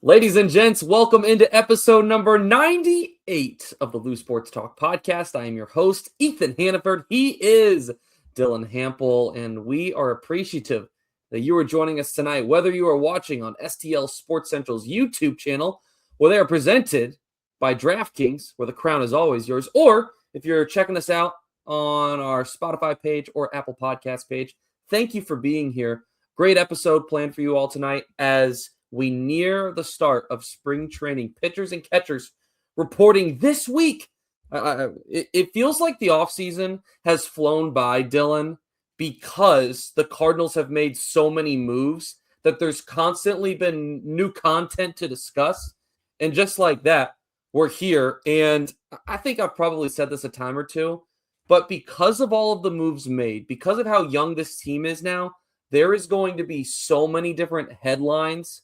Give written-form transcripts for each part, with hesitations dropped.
Ladies and gents, welcome into episode number 98 of the Loose Sports Talk podcast. I am your host, Iván Hannaford. He is Dylan Hampel, and we are appreciative that you are joining us tonight, whether you are watching on STL Sports Central's YouTube channel, where they are presented by DraftKings, where the crown is always yours, or if you're checking us out on our Spotify page or Apple Podcast page. Thank you for being here. Great episode planned for you all tonight as we near the start of spring training. Pitchers and catchers reporting this week. It feels like the offseason has flown by, Dylan, because the Cardinals have made so many moves that there's constantly been new content to discuss. And just like that, we're here. And I think I've probably said this a time or two, but because of all of the moves made, because of how young this team is now, there is going to be so many different headlines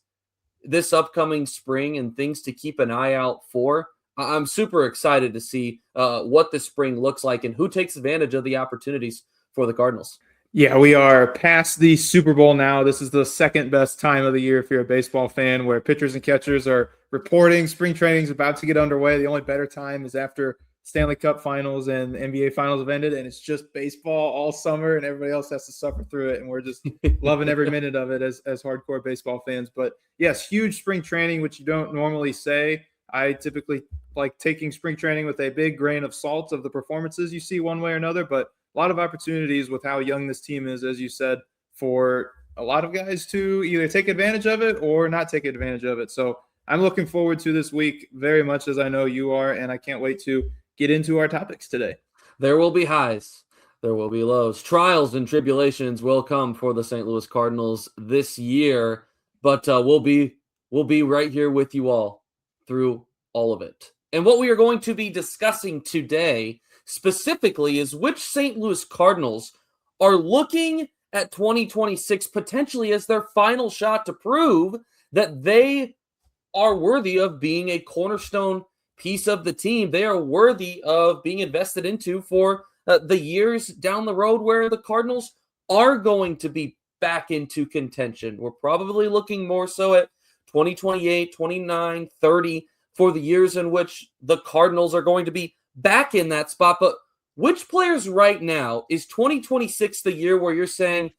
this upcoming spring and things to keep an eye out for. I'm super excited to see what the spring looks like and who takes advantage of the opportunities for the Cardinals. Yeah, we are past the Super Bowl now. This is the second best time of the year if you're a baseball fan, where pitchers and catchers are reporting. Spring training is about to get underway. The only better time is after Stanley Cup finals and NBA finals have ended, and it's just baseball all summer, and everybody else has to suffer through it, and we're just loving every minute of it as hardcore baseball fans. But yes, huge spring training, which you don't normally say. I typically like taking spring training with a big grain of salt of the performances you see one way or another, but a lot of opportunities with how young this team is, as you said, for a lot of guys to either take advantage of it or not take advantage of it. So I'm looking forward to this week very much, as I know you are, and I can't wait to get into our topics today. There will be highs. There will be lows. Trials and tribulations will come for the St. Louis Cardinals this year, but we'll be right here with you all through all of it. And what we are going to be discussing today specifically is which St. Louis Cardinals are looking at 2026 potentially as their final shot to prove that they are worthy of being a cornerstone piece of the team. They are worthy of being invested into for the years down the road where the Cardinals are going to be back into contention. We're probably looking more so at 2028, 29, 30 for the years in which the Cardinals are going to be back in that spot. But which players right now is 2026 the year where you're saying,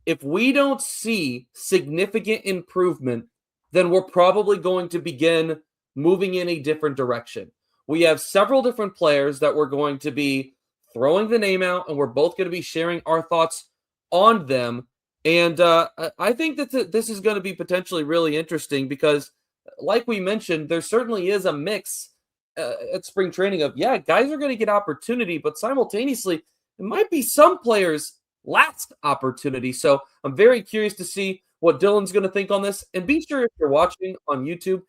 if we don't see significant improvement, then we're probably going to begin moving in a different direction? We have several different players that we're going to be throwing the name out, and we're both going to be sharing our thoughts on them. And I think that this is going to be potentially really interesting because, like we mentioned, there certainly is a mix at spring training of, yeah, guys are going to get opportunity, but simultaneously, it might be some players' last opportunity. So I'm very curious to see what Dylan's going to think on this. And be sure, if you're watching on YouTube,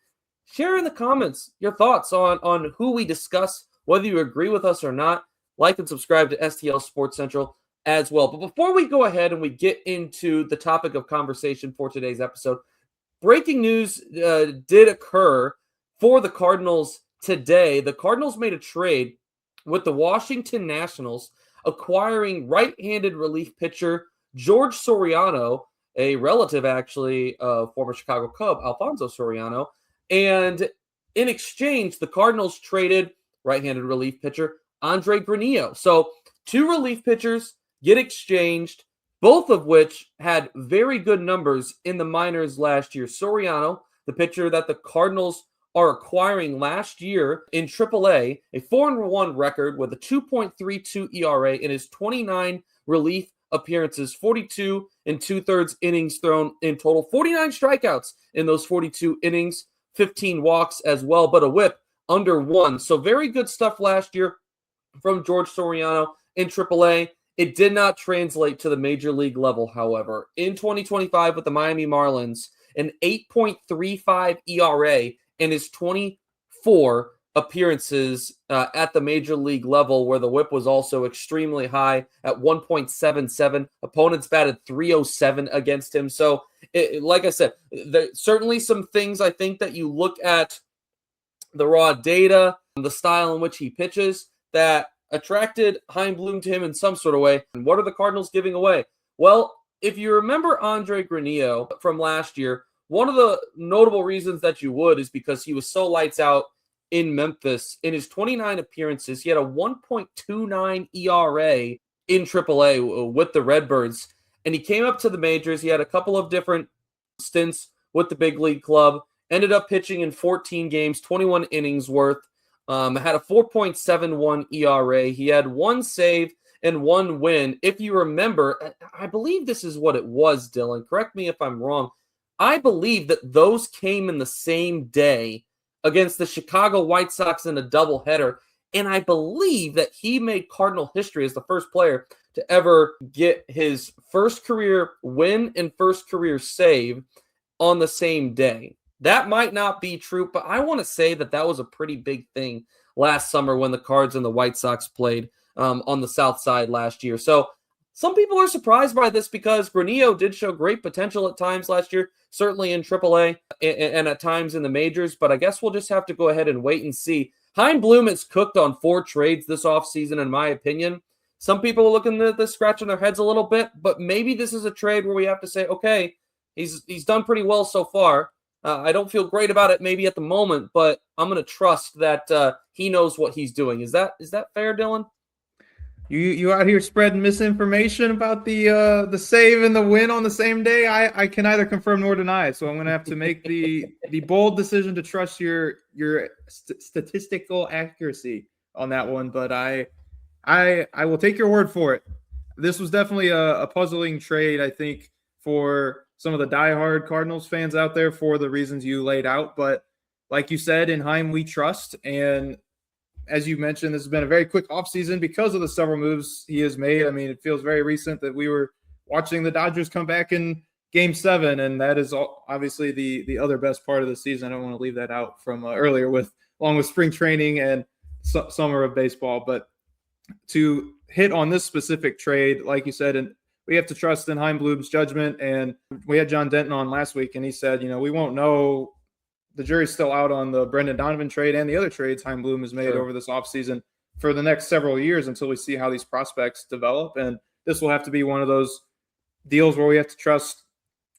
share in the comments your thoughts on who we discuss, whether you agree with us or not. Like and subscribe to STL Sports Central as well. But before we go ahead and we get into the topic of conversation for today's episode, breaking news did occur for the Cardinals today. The Cardinals made a trade with the Washington Nationals, acquiring right-handed relief pitcher George Soriano, a relative actually of former Chicago Cub Alfonso Soriano. And in exchange, the Cardinals traded right-handed relief pitcher Andre Granillo. So 2 relief pitchers get exchanged, both of which had very good numbers in the minors last year. Soriano, the pitcher that the Cardinals are acquiring last year in AAA, a 4-1 record with a 2.32 ERA in his 29 relief appearances, 42 2/3 innings thrown in total, 49 strikeouts in those 42 innings, 15 walks as well, but a whip under 1. So very good stuff last year from George Soriano in AAA. It did not translate to the major league level, however. In 2025 with the Miami Marlins, an 8.35 ERA in his 24 appearances at the major league level, where the whip was also extremely high at 1.77. Opponents batted .307 against him. So, like I said, there's certainly some things I think that you look at the raw data, the style in which he pitches, that attracted Chaim Bloom to him in some sort of way. And what are the Cardinals giving away? Well, if you remember Andre Granillo from last year, one of the notable reasons that you would is because he was so lights out in Memphis. In his 29 appearances, he had a 1.29 ERA in AAA with the Redbirds. And he came up to the majors. He had a couple of different stints with the big league club, ended up pitching in 14 games, 21 innings worth, had a 4.71 ERA. He had one save and one win. If you remember, I believe this is what it was, Dylan. Correct me if I'm wrong. I believe that those came in the same day against the Chicago White Sox in a doubleheader. And I believe that he made Cardinal history as the first player to ever get his first career win and first career save on the same day. That might not be true, but I want to say that that was a pretty big thing last summer when the Cards and the White Sox played on the South Side last year. So some people are surprised by this because Granillo did show great potential at times last year, certainly in AAA and at times in the majors, but I guess we'll just have to go ahead and wait and see. Chaim Bloom has cooked on 4 trades this offseason, in my opinion. Some people are looking at this, scratching their heads a little bit, but maybe this is a trade where we have to say, okay, he's done pretty well so far. I don't feel great about it maybe at the moment, but I'm going to trust that he knows what he's doing. Is that fair, Dylan? You out here spreading misinformation about the save and the win on the same day? I can neither confirm nor deny it. So I'm going to have to make the bold decision to trust your statistical accuracy on that one. But I will take your word for it. This was definitely a puzzling trade, I think, for some of the diehard Cardinals fans out there for the reasons you laid out. But like you said, in Chaim, we trust. And as you mentioned, this has been a very quick offseason because of the several moves he has made. I mean, it feels very recent that we were watching the Dodgers come back in Game 7, and that is obviously the other best part of the season. I don't want to leave that out from earlier along with spring training and summer of baseball. But to hit on this specific trade, like you said, and we have to trust in Chaim Bloom's judgment. And we had John Denton on last week, and he said, we won't know. The jury's still out on the Brendan Donovan trade and the other trades Chaim Bloom has made over this offseason for the next several years until we see how these prospects develop. And this will have to be one of those deals where we have to trust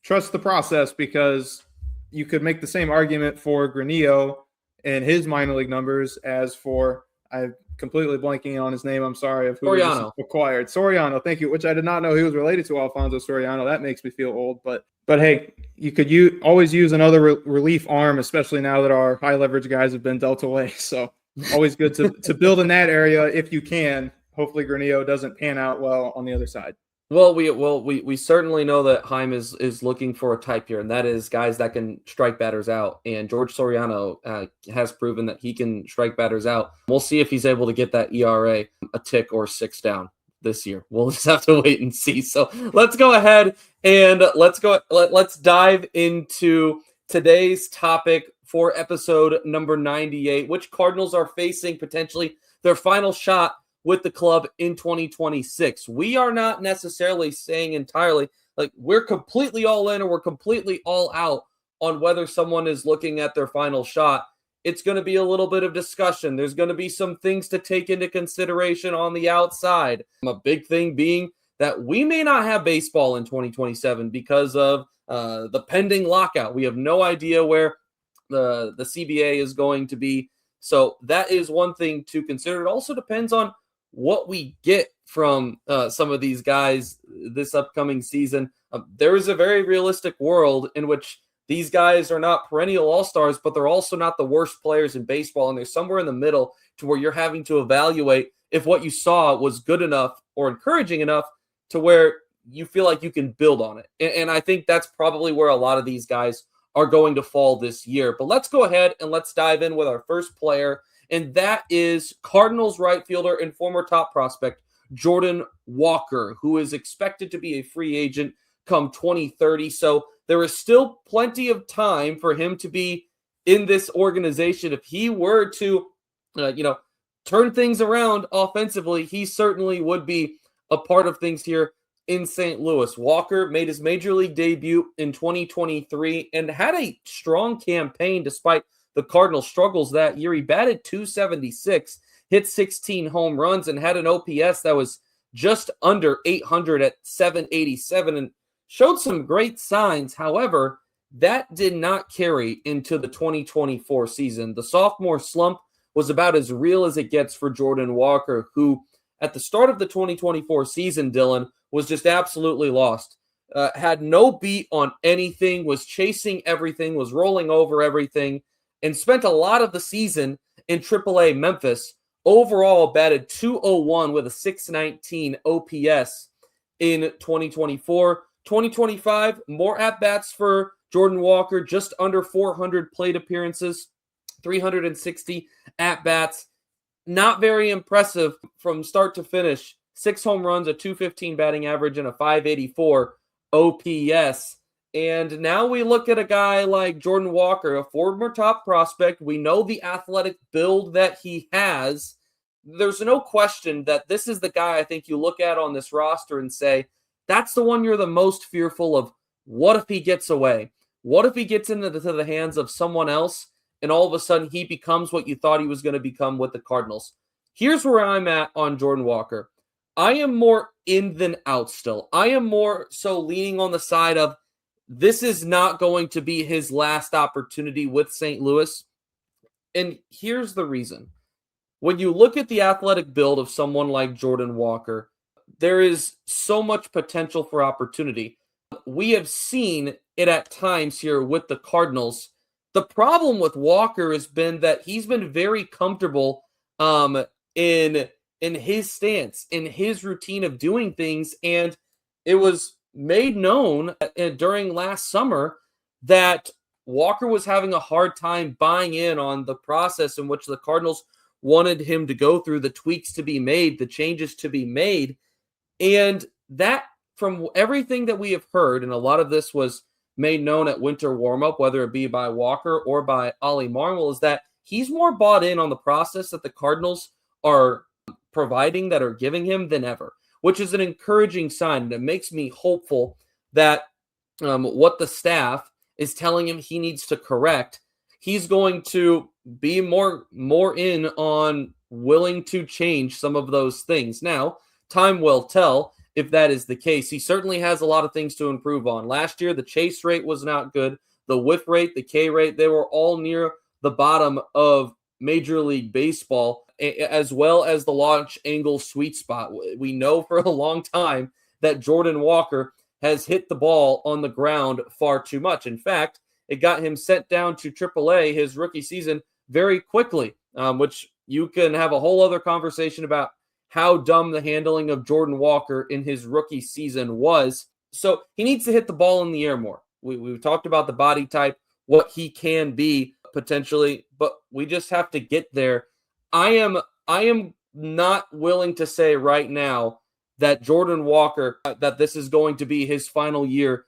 the process, because you could make the same argument for Granillo and his minor league numbers as for, I'm completely blanking on his name, I'm sorry, of who Soriano. Acquired. Soriano, thank you, which I did not know he was related to Alfonso Soriano. That makes me feel old, but hey, you could always use another relief arm, especially now that our high leverage guys have been dealt away. So always good to build in that area if you can. Hopefully Granillo doesn't pan out well on the other side. Well, we certainly know that Chaim is looking for a type here, and that is guys that can strike batters out. And George Soriano has proven that he can strike batters out. We'll see if he's able to get that ERA a tick or 6 down this year. We'll just have to wait and see. So let's go ahead and let's dive into today's topic for episode number 98, which Cardinals are facing potentially their final shot with the club in 2026. We are not necessarily saying entirely like we're completely all in or we're completely all out on whether someone is looking at their final shot. It's going to be a little bit of discussion. There's going to be some things to take into consideration on the outside. A big thing being that we may not have baseball in 2027 because of the pending lockout. We have no idea where the CBA is going to be. So that is one thing to consider. It also depends on what we get from some of these guys this upcoming season. There is a very realistic world in which these guys are not perennial all-stars, but they're also not the worst players in baseball. And they're somewhere in the middle to where you're having to evaluate if what you saw was good enough or encouraging enough to where you feel like you can build on it. And I think that's probably where a lot of these guys are going to fall this year. But let's go ahead and let's dive in with our first player. And that is Cardinals right fielder and former top prospect, Jordan Walker, who is expected to be a free agent come 2030. So there is still plenty of time for him to be in this organization. If he were to, turn things around offensively, he certainly would be a part of things here in St. Louis. Walker made his major league debut in 2023 and had a strong campaign despite the Cardinals' struggles that year. He batted .276, hit 16 home runs, and had an OPS that was just under 800 at .787, and showed some great signs. However, That did not carry into the 2024 season. The sophomore slump was about as real as it gets for Jordan Walker, who at the start of the 2024 season, Dylan, was just absolutely lost. Had no beat on anything, was chasing everything, was rolling over everything, and spent a lot of the season in AAA Memphis. Overall, batted .201 with a .619 OPS in 2024. 2025, more at-bats for Jordan Walker, just under 400 plate appearances, 360 at-bats. Not very impressive from start to finish. 6 home runs, a .215 batting average, and a .584 OPS. And now we look at a guy like Jordan Walker, a former top prospect. We know the athletic build that he has. There's no question that this is the guy I think you look at on this roster and say, that's the one you're the most fearful of. What if he gets away? What if he gets into the hands of someone else and all of a sudden he becomes what you thought he was going to become with the Cardinals? Here's where I'm at on Jordan Walker. I am more in than out still. I am more so leaning on the side of this is not going to be his last opportunity with St. Louis. And here's the reason. When you look at the athletic build of someone like Jordan Walker, there is so much potential for opportunity. We have seen it at times here with the Cardinals. The problem with Walker has been that he's been very comfortable in his stance, in his routine of doing things, and it was made known during last summer that Walker was having a hard time buying in on the process in which the Cardinals wanted him to go through, the tweaks to be made, the changes to be made. And that, from everything that we have heard, and a lot of this was made known at winter warmup, whether it be by Walker or by Ollie Marmol, is that he's more bought in on the process that the Cardinals are providing, that are giving him, than ever, which is an encouraging sign. And it makes me hopeful that what the staff is telling him he needs to correct, he's going to be more in on willing to change some of those things. Now, time will tell if that is the case. He certainly has a lot of things to improve on. Last year, the chase rate was not good. The whiff rate, the K rate, they were all near the bottom of Major League Baseball, as well as the launch angle sweet spot. We know for a long time that Jordan Walker has hit the ball on the ground far too much. In fact, it got him sent down to AAA his rookie season very quickly, which you can have a whole other conversation about how dumb the handling of Jordan Walker in his rookie season was. So he needs to hit the ball in the air more. We've talked about the body type, what he can be potentially, but we just have to get there. I am not willing to say right now that Jordan Walker, that this is going to be his final year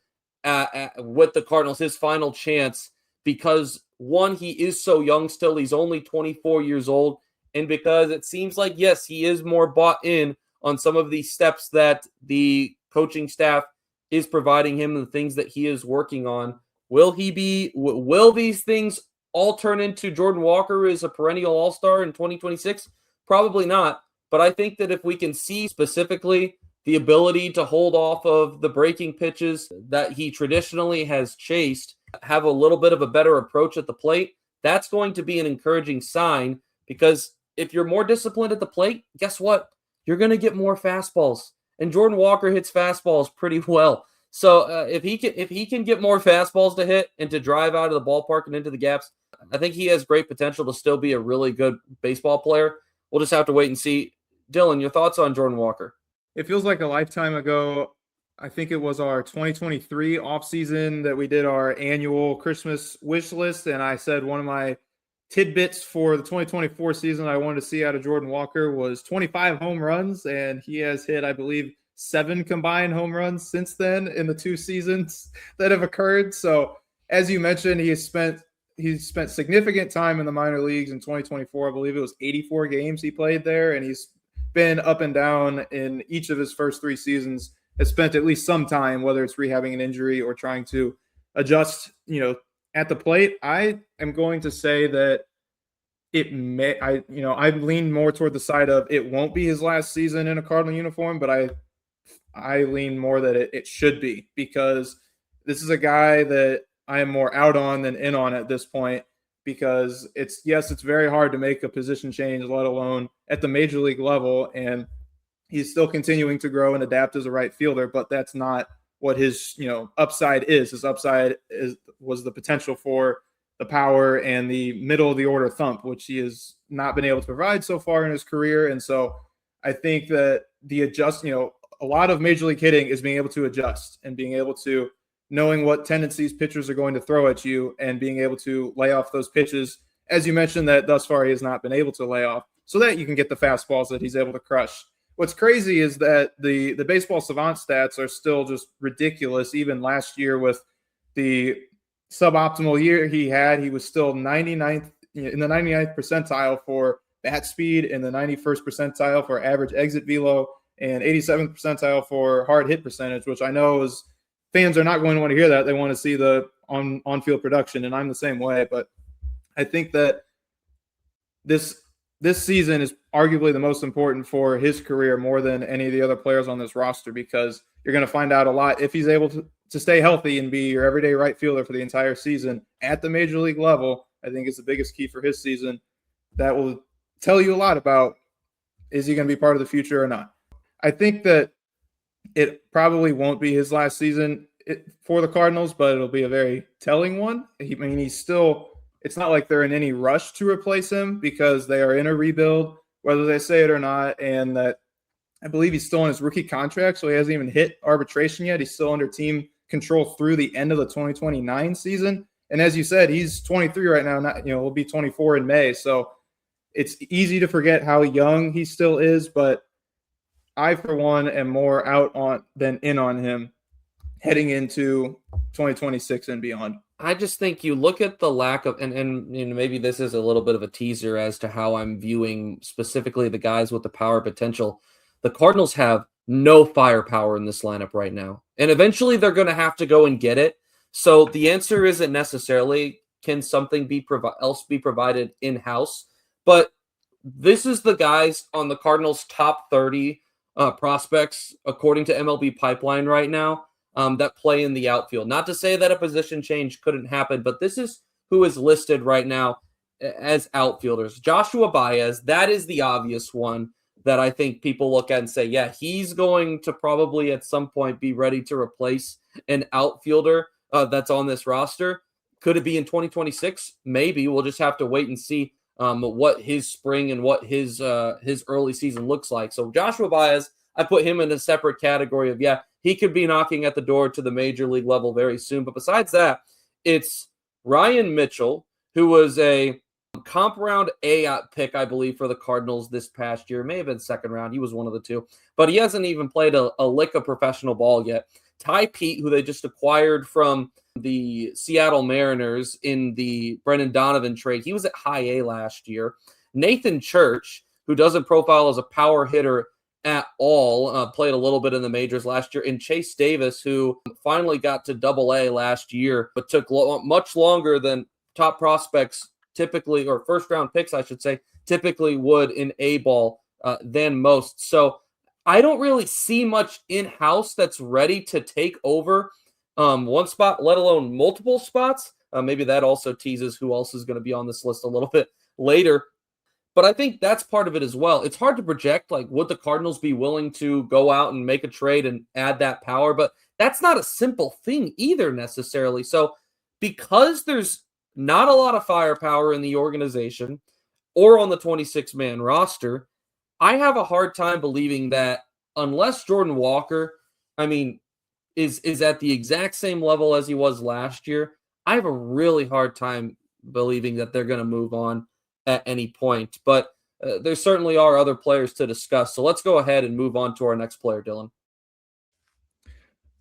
with the Cardinals, his final chance, because one, he is so young still. He's only 24 years old. And because it seems like, yes, he is more bought in on some of these steps that the coaching staff is providing him and the things that he is working on. Will these things all turn into Jordan Walker as a perennial all-star in 2026? Probably not. But I think that if we can see specifically the ability to hold off of the breaking pitches that he traditionally has chased, have a little bit of a better approach at the plate, that's going to be an encouraging sign, because if you're more disciplined at the plate, guess what? You're going to get more fastballs. And Jordan Walker hits fastballs pretty well. So if he can get more fastballs to hit and to drive out of the ballpark and into the gaps, I think he has great potential to still be a really good baseball player. We'll just have to wait and see. Dylan, your thoughts on Jordan Walker? It feels like a lifetime ago. I think it was our 2023 offseason that we did our annual Christmas wish list, and I said one of my tidbits for the 2024 season I wanted to see out of Jordan Walker was 25 home runs, and he has hit, I believe, 7 combined home runs since then in the 2 seasons that have occurred. So as you mentioned, he's spent significant time in the minor leagues in 2024. I believe it was 84 games he played there, and he's been up and down in each of his first 3 seasons. Has spent at least some time, whether it's rehabbing an injury or trying to adjust, at the plate. I am going to say that I lean more toward the side of it won't be his last season in a Cardinal uniform, but I lean more that it should be, because this is a guy that I am more out on than in on at this point, because it's very hard to make a position change, let alone at the major league level. And he's still continuing to grow and adapt as a right fielder, but that's not what his upside is. His upside was the potential for the power and the middle of the order thump, which he has not been able to provide so far in his career. And so I think that a lot of major league hitting is being able to adjust and being able to knowing what tendencies pitchers are going to throw at you and being able to lay off those pitches, as you mentioned, that thus far he has not been able to lay off, so that you can get the fastballs that he's able to crush. What's crazy is that the baseball savant stats are still just ridiculous. Even last year with the suboptimal year he had, he was still 99th in the 99th percentile for bat speed, in the 91st percentile for average exit velo, and 87th percentile for hard hit percentage, which I know is fans are not going to want to hear that. They want to see the on-field production, and I'm the same way. But I think that this season is arguably the most important for his career, more than any of the other players on this roster, because you're going to find out a lot if he's able to stay healthy and be your everyday right fielder for the entire season at the major league level. I think it's the biggest key for his season. That will tell you a lot about, is he going to be part of the future or not? I think that it probably won't be his last season for the Cardinals, but it'll be a very telling one. It's not like they're in any rush to replace him, because they are in a rebuild, whether they say it or not. And that I believe he's still on his rookie contract, so he hasn't even hit arbitration yet. He's still under team control through the end of the 2029 season. And as you said, he's 23 right now. He'll be 24 in May. So it's easy to forget how young he still is, but I, for one, am more out on than in on him heading into 2026 and beyond. I just think you look at the lack of, and maybe this is a little bit of a teaser as to how I'm viewing specifically the guys with the power potential. The Cardinals have no firepower in this lineup right now, and eventually they're going to have to go and get it. So the answer isn't necessarily can something else be provided in-house, but this is the guys on the Cardinals' top 30 prospects according to MLB Pipeline right now that play in the outfield. Not to say that a position change couldn't happen, but this is who is listed right now as outfielders. Joshua Baez, that is the obvious one that I think people look at and say, yeah, he's going to probably at some point be ready to replace an outfielder that's on this roster. Could it be in 2026? Maybe. We'll just have to wait and see what his spring and what his early season looks like. So Joshua Baez, I put him in a separate category of, yeah, he could be knocking at the door to the major league level very soon. But besides that, it's Ryan Mitchell, who was a comp round A pick, I believe, for the Cardinals this past year. May have been second round. He was one of the two. But he hasn't even played a lick of professional ball yet. Ty Pete, who they just acquired from the Seattle Mariners in the Brendan Donovan trade, he was at high A last year. Nathan Church, who doesn't profile as a power hitter at all, played a little bit in the majors last year. And Chase Davis, who finally got to Double A last year, but took much longer than top prospects typically, or first round picks, I should say, typically would in A ball than most. So I don't really see much in-house that's ready to take over one spot, let alone multiple spots. Maybe that also teases who else is going to be on this list a little bit later. But I think that's part of it as well. It's hard to project, like, would the Cardinals be willing to go out and make a trade and add that power? But that's not a simple thing either necessarily. So because there's not a lot of firepower in the organization or on the 26-man roster, I have a hard time believing that unless Jordan Walker, is at the exact same level as he was last year, I have a really hard time believing that they're going to move on at any point. But there certainly are other players to discuss. So let's go ahead and move on to our next player, Dylan.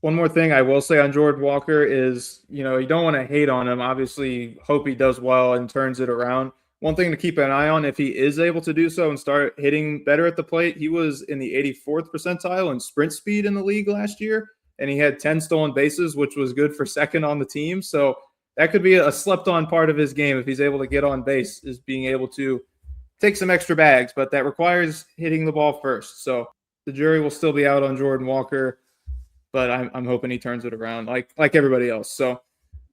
One more thing I will say on Jordan Walker is, you don't want to hate on him. Obviously, hope he does well and turns it around. One thing to keep an eye on, if he is able to do so and start hitting better at the plate, he was in the 84th percentile in sprint speed in the league last year, and he had 10 stolen bases, which was good for second on the team. So that could be a slept-on part of his game if he's able to get on base, is being able to take some extra bags, but that requires hitting the ball first. So the jury will still be out on Jordan Walker, but I'm hoping he turns it around like everybody else. So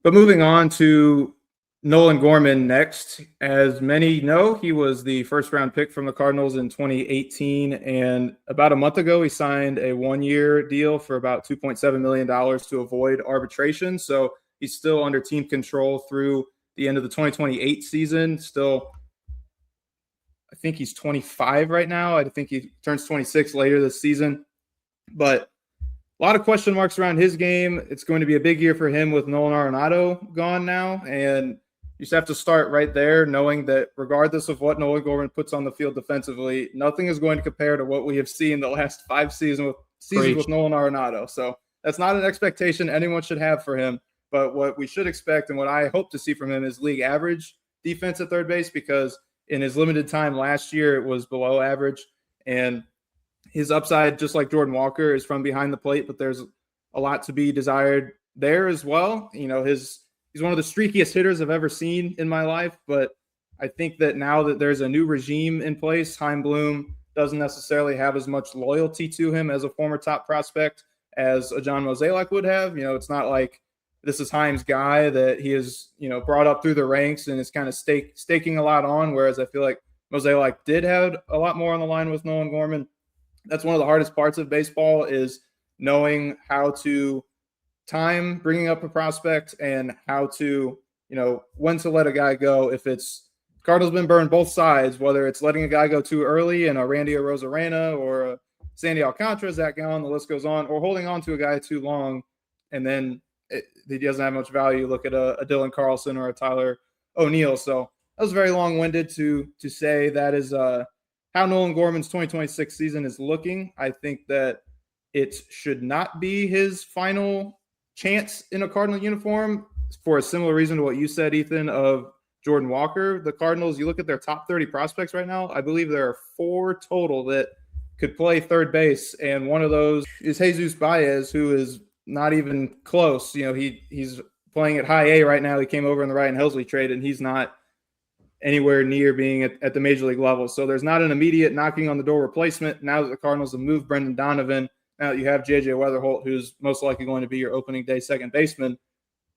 But moving on to Nolan Gorman next. As many know, he was the first-round pick from the Cardinals in 2018, and about a month ago, he signed a one-year deal for about $2.7 million to avoid arbitration. So he's still under team control through the end of the 2028 season. Still, I think he's 25 right now. I think he turns 26 later this season. But a lot of question marks around his game. It's going to be a big year for him with Nolan Arenado gone now, and you just have to start right there, knowing that regardless of what Nolan Gorman puts on the field defensively, nothing is going to compare to what we have seen the last 5 seasons with Nolan Arenado. So that's not an expectation anyone should have for him. But what we should expect and what I hope to see from him is league average defense at third base, because in his limited time last year, it was below average. And his upside, just like Jordan Walker, is from behind the plate, but there's a lot to be desired there as well. You know, he's one of the streakiest hitters I've ever seen in my life, but I think that now that there's a new regime in place, Chaim Bloom doesn't necessarily have as much loyalty to him as a former top prospect as a John Mozeliak would have. You know, it's not like this is Chaim's guy that he is, you know, brought up through the ranks and is kind of staking a lot on, whereas I feel like Mozeliak did have a lot more on the line with Nolan Gorman. That's one of the hardest parts of baseball, is knowing how to time bringing up a prospect and how to, you know, when to let a guy go. If it's Cardinals been burned both sides, whether it's letting a guy go too early in a Randy Arozarena or a Sandy Alcantara, Zach Gallen, the list goes on, or holding on to a guy too long and then he doesn't have much value. Look at a Dylan Carlson or a Tyler O'Neill. So that was very long-winded to say that is how Nolan Gorman's 2026 season is looking. I think that it should not be his final chance in a Cardinal uniform for a similar reason to what you said, Ethan, of Jordan Walker. The Cardinals, you look at their top 30 prospects right now, I believe there are 4 total that could play third base, and one of those is Jesus Baez, who is not even close. You know, he's playing at high A right now. He came over in the Ryan Helsley trade, and he's not anywhere near being at the major league level. So there's not an immediate knocking on the door replacement. Now that the Cardinals have moved Brendan Donovan, now that you have J.J. Weatherholt, who's most likely going to be your opening day second baseman,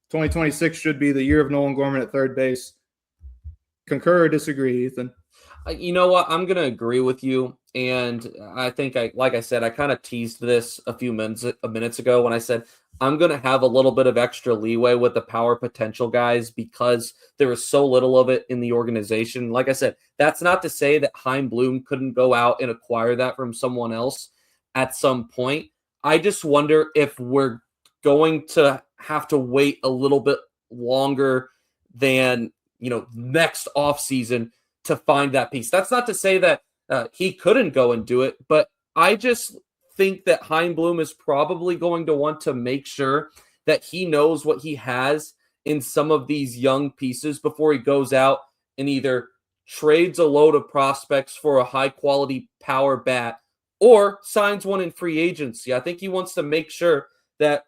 2026 should be the year of Nolan Gorman at third base. Concur or disagree, Ethan? You know what? I'm going to agree with you. And I think, like I said, I kind of teased this a few minutes ago when I said I'm going to have a little bit of extra leeway with the power potential guys because there is so little of it in the organization. Like I said, that's not to say that Chaim Bloom couldn't go out and acquire that from someone else at some point. I just wonder if we're going to have to wait a little bit longer than, you know, next offseason to find that piece. That's not to say that he couldn't go and do it, but I just think that Chaim Bloom is probably going to want to make sure that he knows what he has in some of these young pieces before he goes out and either trades a load of prospects for a high-quality power bat or signs one in free agency. I think he wants to make sure that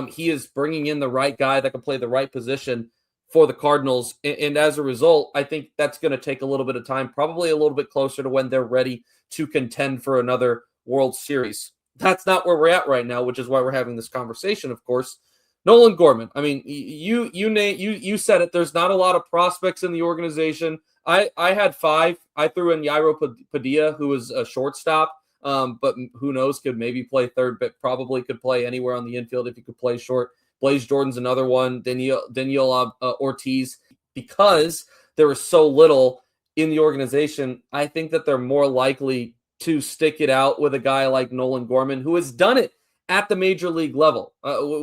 he is bringing in the right guy that can play the right position for the Cardinals. And as a result, I think that's going to take a little bit of time, probably a little bit closer to when they're ready to contend for another World Series. That's not where we're at right now, which is why we're having this conversation, of course. Nolan Gorman, I mean, you said it. There's not a lot of prospects in the organization. I had 5. I threw in Yairo Padilla, who was a shortstop, but who knows, could maybe play third, but probably could play anywhere on the infield if he could play short. Blaze Jordan's another one. Daniel Ortiz. Because there is so little in the organization, I think that they're more likely to stick it out with a guy like Nolan Gorman, who has done it at the major league level.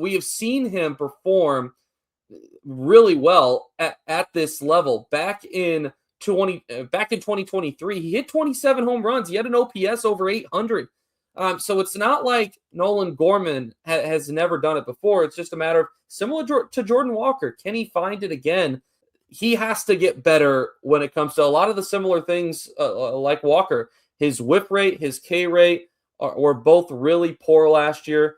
We have seen him perform really well at this level. Back in 2023, he hit 27 home runs. He had an OPS over 800. So it's not like Nolan Gorman has never done it before. It's just a matter of, similar to Jordan Walker, can he find it again? He has to get better when it comes to a lot of the similar things like Walker. His whip rate, his K rate were both really poor last year.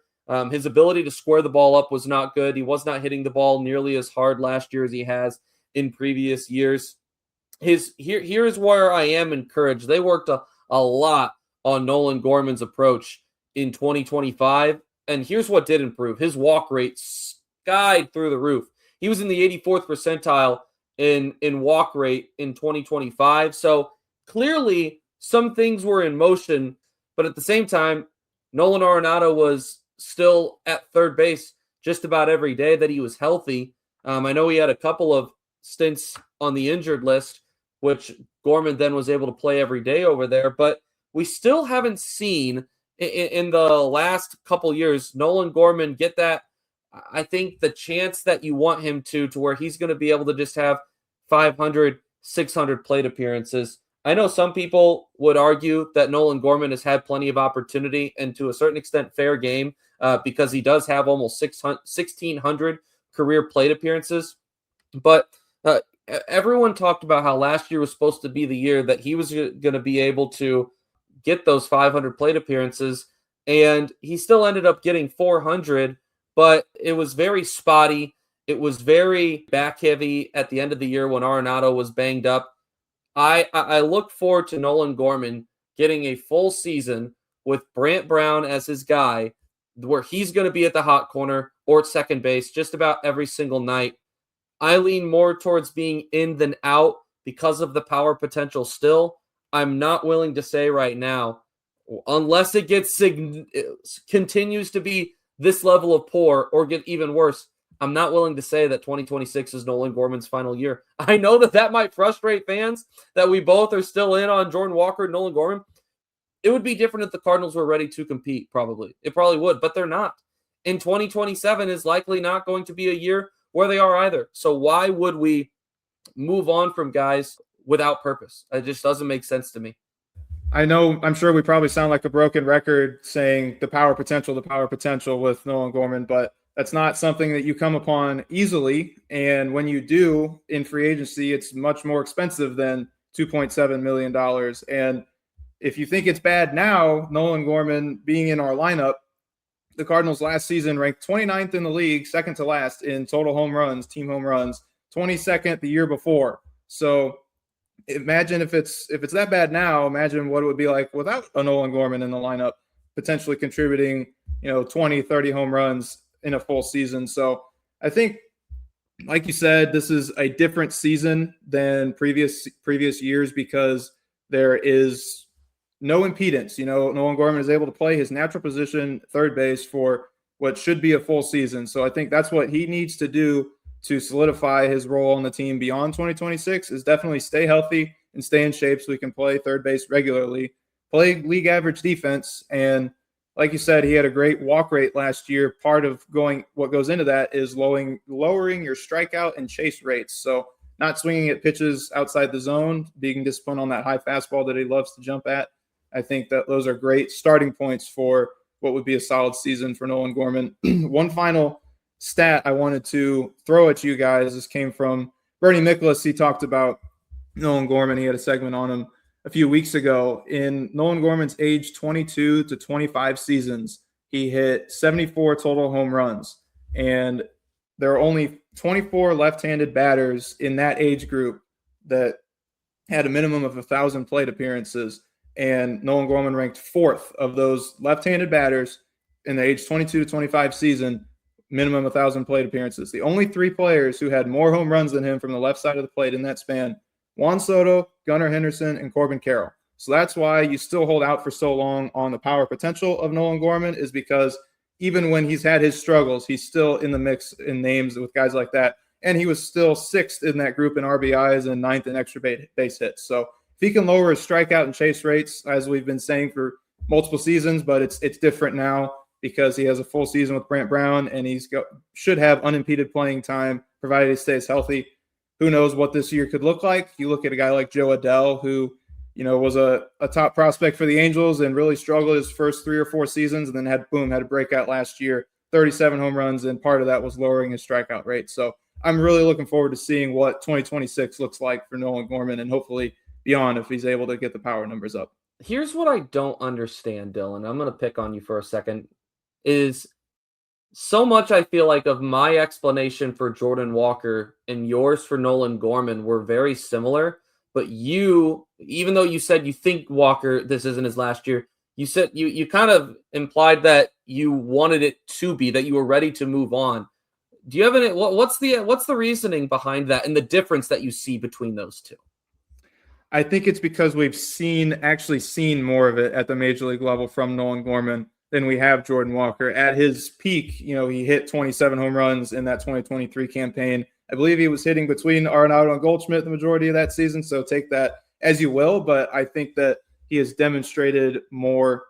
His ability to square the ball up was not good. He was not hitting the ball nearly as hard last year as he has in previous years. Here is where I am encouraged. They worked a lot on Nolan Gorman's approach in 2025. And here's what did improve. His walk rate skied through the roof. He was in the 84th percentile in walk rate in 2025. So clearly some things were in motion, but at the same time, Nolan Arenado was still at third base just about every day that he was healthy. I know he had a couple of stints on the injured list, which Gorman then was able to play every day over there. But we still haven't seen in the last couple years Nolan Gorman get that, I think, the chance that you want him to where he's going to be able to just have 500, 600 plate appearances. I know some people would argue that Nolan Gorman has had plenty of opportunity and to a certain extent fair game because he does have almost 1,600 career plate appearances. But everyone talked about how last year was supposed to be the year that he was going to be able to get those 500 plate appearances, and he still ended up getting 400, but it was very spotty. It was very back heavy at the end of the year when Arenado was banged up. I look forward to Nolan Gorman getting a full season with Brant Brown as his guy, where he's going to be at the hot corner or at second base just about every single night. I lean more towards being in than out because of the power potential still. I'm not willing to say right now, unless it continues to be this level of poor or get even worse, I'm not willing to say that 2026 is Nolan Gorman's final year. I know that might frustrate fans, that we both are still in on Jordan Walker and Nolan Gorman. It would be different if the Cardinals were ready to compete, probably. It probably would, but they're not. And 2027 is likely not going to be a year where they are either. So why would we move on from guys without purpose? It just doesn't make sense to me. I know, I'm sure we probably sound like a broken record saying the power potential with Nolan Gorman, but that's not something that you come upon easily. And when you do in free agency, it's much more expensive than $2.7 million. And if you think it's bad now, Nolan Gorman being in our lineup, the Cardinals last season ranked 29th in the league, second to last in total home runs, team home runs, 22nd the year before. So imagine if it's that bad now, imagine what it would be like without a Nolan Gorman in the lineup, potentially contributing, 20, 30 home runs in a full season. So I think, like you said, this is a different season than previous years because there is no impedance. Nolan Gorman is able to play his natural position, third base, for what should be a full season. So I think that's what he needs to do to solidify his role on the team beyond 2026 is definitely stay healthy and stay in shape so he can play third base regularly, play league average defense. And like you said, he had a great walk rate last year. Part of what goes into that is lowering your strikeout and chase rates. So not swinging at pitches outside the zone, being disciplined on that high fastball that he loves to jump at. I think that those are great starting points for what would be a solid season for Nolan Gorman. One final stat I wanted to throw at you guys. This came from Bernie Miklasz. He talked about Nolan Gorman. He had a segment on him a few weeks ago. In Nolan Gorman's age 22 to 25 seasons, he hit 74 total home runs. And there are only 24 left-handed batters in that age group that had a minimum of 1,000 plate appearances. And Nolan Gorman ranked fourth of those left-handed batters in the age 22 to 25 season, minimum 1,000 plate appearances. The only three players who had more home runs than him from the left side of the plate in that span, Juan Soto, Gunnar Henderson, and Corbin Carroll. So that's why you still hold out for so long on the power potential of Nolan Gorman, is because even when he's had his struggles, he's still in the mix in names with guys like that. And he was still sixth in that group in RBIs and ninth in extra base hits. So if he can lower his strikeout and chase rates, as we've been saying for multiple seasons, but it's different now because he has a full season with Brant Brown and should have unimpeded playing time, provided he stays healthy. Who knows what this year could look like? You look at a guy like Joe Adell, who was a top prospect for the Angels and really struggled his first 3 or 4 seasons, and then had a breakout last year, 37 home runs, and part of that was lowering his strikeout rate. So I'm really looking forward to seeing what 2026 looks like for Nolan Gorman, and hopefully beyond if he's able to get the power numbers up. Here's what I don't understand, Dylan. I'm going to pick on you for a second. Is so much I feel like of my explanation for Jordan Walker and yours for Nolan Gorman were very similar. But you, even though you said you think Walker, this isn't his last year, you said you kind of implied that you wanted it to be, that you were ready to move on. Do you have any? What's the reasoning behind that and the difference that you see between those two? I think it's because we've actually seen more of it at the major league level from Nolan Gorman than we have Jordan Walker. At his peak, he hit 27 home runs in that 2023 campaign. I believe he was hitting between Arenado and Goldschmidt the majority of that season, so take that as you will. But I think that he has demonstrated more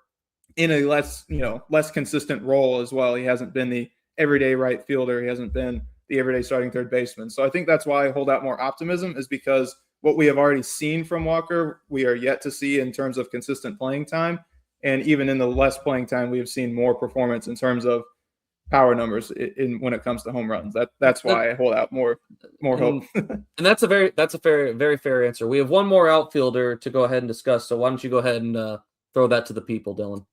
in a less consistent role as well. He hasn't been the everyday right fielder. He hasn't been the everyday starting third baseman. So I think that's why I hold out more optimism, is because what we have already seen from Walker, we are yet to see in terms of consistent playing time. And even in the less playing time, we have seen more performance in terms of power numbers when it comes to home runs. That's why I hold out more hope. And that's a very fair answer. We have one more outfielder to go ahead and discuss. So why don't you go ahead and throw that to the people, Dylan?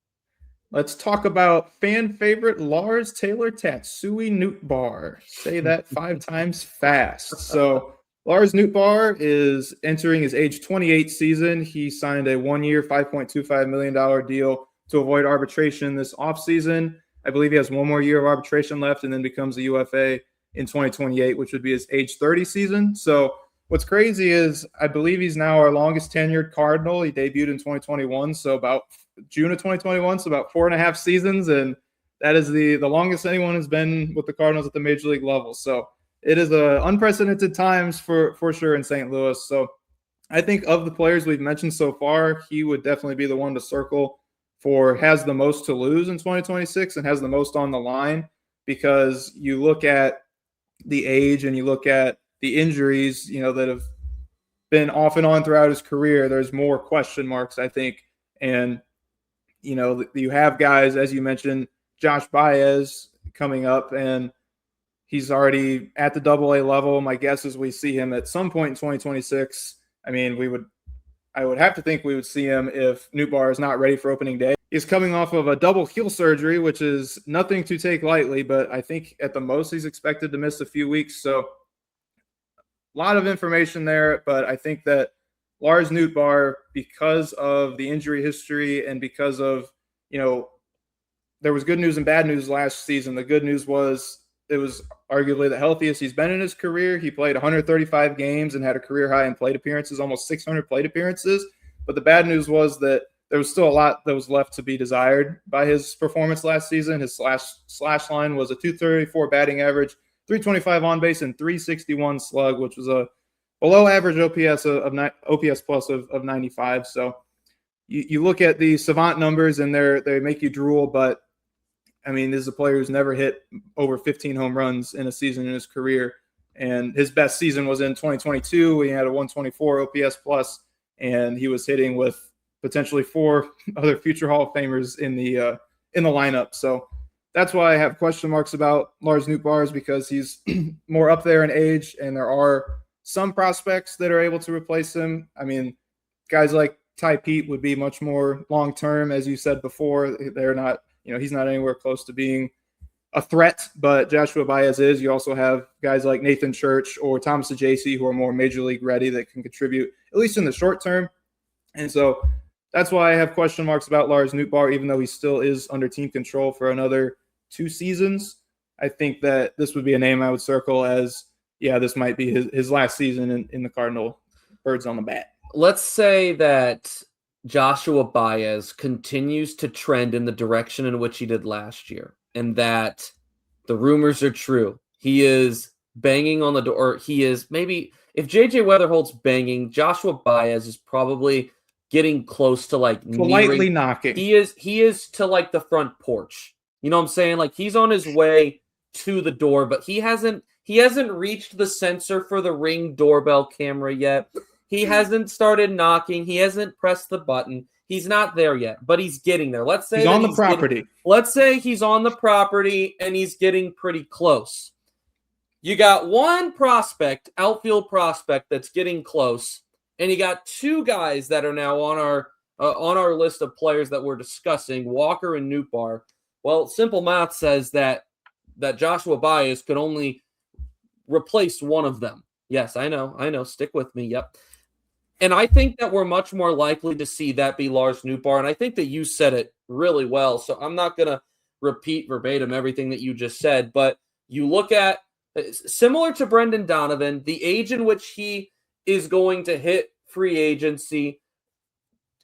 Let's talk about fan favorite Lars Taylor Tatsui Nootbaar. Say that 5 times fast. So Lars Nootbaar is entering his age 28 season. He signed a 1-year, $5.25 million deal to avoid arbitration this offseason. I believe he has 1 more year of arbitration left and then becomes a UFA in 2028, which would be his age 30 season. So what's crazy is I believe he's now our longest tenured Cardinal. He debuted in 2021, so about June of 2021, so about 4.5 seasons. And that is the longest anyone has been with the Cardinals at the major league level. So it is unprecedented times for sure in St. Louis. So I think of the players we've mentioned so far, he would definitely be the one to circle for has the most to lose in 2026 and has the most on the line, because you look at the age and you look at the injuries, that have been off and on throughout his career. There's more question marks, I think. And, you have guys, as you mentioned, Josh Baez coming up, and he's already at the AA level. My guess is we see him at some point in 2026. I mean, I would have to think we would see him if Nootbaar is not ready for opening day. He's coming off of a double heel surgery, which is nothing to take lightly, but I think at the most he's expected to miss a few weeks. So a lot of information there, but I think that Lars Nootbaar, because of the injury history and because of, there was good news and bad news last season. The good news was it was arguably the healthiest he's been in his career. He played 135 games and had a career high in plate appearances, almost 600 plate appearances. But the bad news was that there was still a lot that was left to be desired by his performance last season. His slash line was a 234 batting average, 325 on base, and 361 slug, which was a below average OPS plus of 95. So you look at the savant numbers and they make you drool, but I mean, this is a player who's never hit over 15 home runs in a season in his career. And his best season was in 2022. He had a 124 OPS plus, and he was hitting with potentially 4 other future Hall of Famers in the lineup. So that's why I have question marks about Lars Nootbaar, is because he's more up there in age, and there are some prospects that are able to replace him. I mean, guys like Ty Pete would be much more long-term, as you said before. They're not, he's not anywhere close to being a threat, but Joshua Baez is. You also have guys like Nathan Church or Thomas Ajacey who are more major league ready that can contribute, at least in the short term. And so that's why I have question marks about Lars Nootbaar, even though he still is under team control for another 2 seasons. I think that this would be a name I would circle as, this might be his last season in the Cardinal birds on the bat. Let's say that Joshua Baez continues to trend in the direction in which he did last year, and that the rumors are true. He is banging on the door. Or he is, maybe if JJ Weatherholt's banging, Joshua Baez is probably getting close to lightly knocking. He is to the front porch. You know what I'm saying? Like, he's on his way to the door, but he hasn't reached the sensor for the Ring doorbell camera yet. He hasn't started knocking. He hasn't pressed the button. He's not there yet, but he's getting there. Let's say he's on the property. Let's say he's on the property and he's getting pretty close. You got one prospect, outfield prospect, that's getting close, and you got 2 guys that are now on our list of players that we're discussing, Walker and Nootbaar. Well, simple math says that Joshua Baez could only replace one of them. Yes, I know. Stick with me. Yep. And I think that we're much more likely to see that be Lars Nootbaar. And I think that you said it really well. So I'm not going to repeat verbatim everything that you just said. But you look at Similar to Brendan Donovan, the age in which he is going to hit free agency,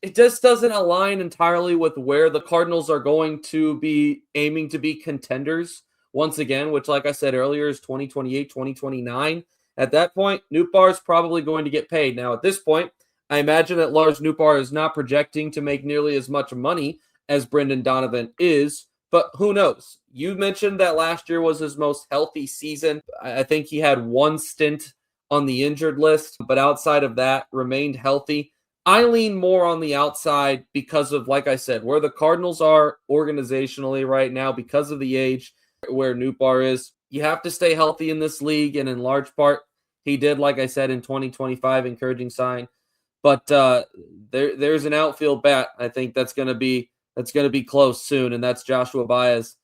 it just doesn't align entirely with where the Cardinals are going to be aiming to be contenders once again, which, like I said earlier, is 2028, 2029. At that point, Nootbaar is probably going to get paid. Now, at this point, I imagine that Lars Nootbaar is not projecting to make nearly as much money as Brendan Donovan is, but who knows? You mentioned that last year was his most healthy season. I think he had one stint on the injured list, but outside of that, remained healthy. I lean more on the outside because of, like I said, where the Cardinals are organizationally right now because of the age where Nootbaar is. You have to stay healthy in this league, and in large part, he did, like I said, in 2025, encouraging sign. But there's an outfield bat I think that's going to be close soon, and that's Joshua Baez.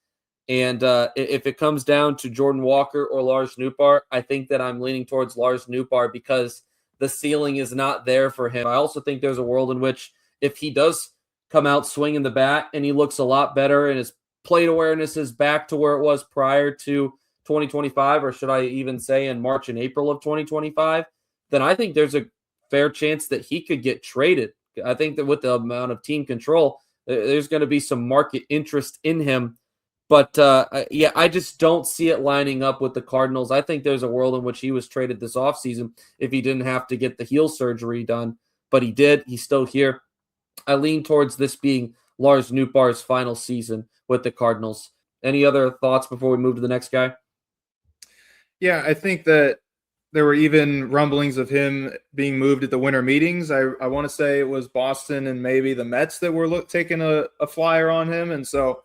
And if it comes down to Jordan Walker or Lars Nootbaar, I think that I'm leaning towards Lars Nootbaar because the ceiling is not there for him. I also think there's a world in which if he does come out swinging the bat and he looks a lot better and his plate awareness is back to where it was prior to 2025, or should I even say in March and April of 2025, then I think there's a fair chance that he could get traded. I think that with the amount of team control, there's going to be some market interest in him. But, I just don't see it lining up with the Cardinals. I think there's a world in which he was traded this offseason if he didn't have to get the heel surgery done. But he did. He's still here. I lean towards this being Lars Nootbaar's final season with the Cardinals. Any other thoughts before we move to the next guy? Yeah, I think that there were even rumblings of him being moved at the winter meetings. I want to say it was Boston and maybe the Mets that were taking a flyer on him. And so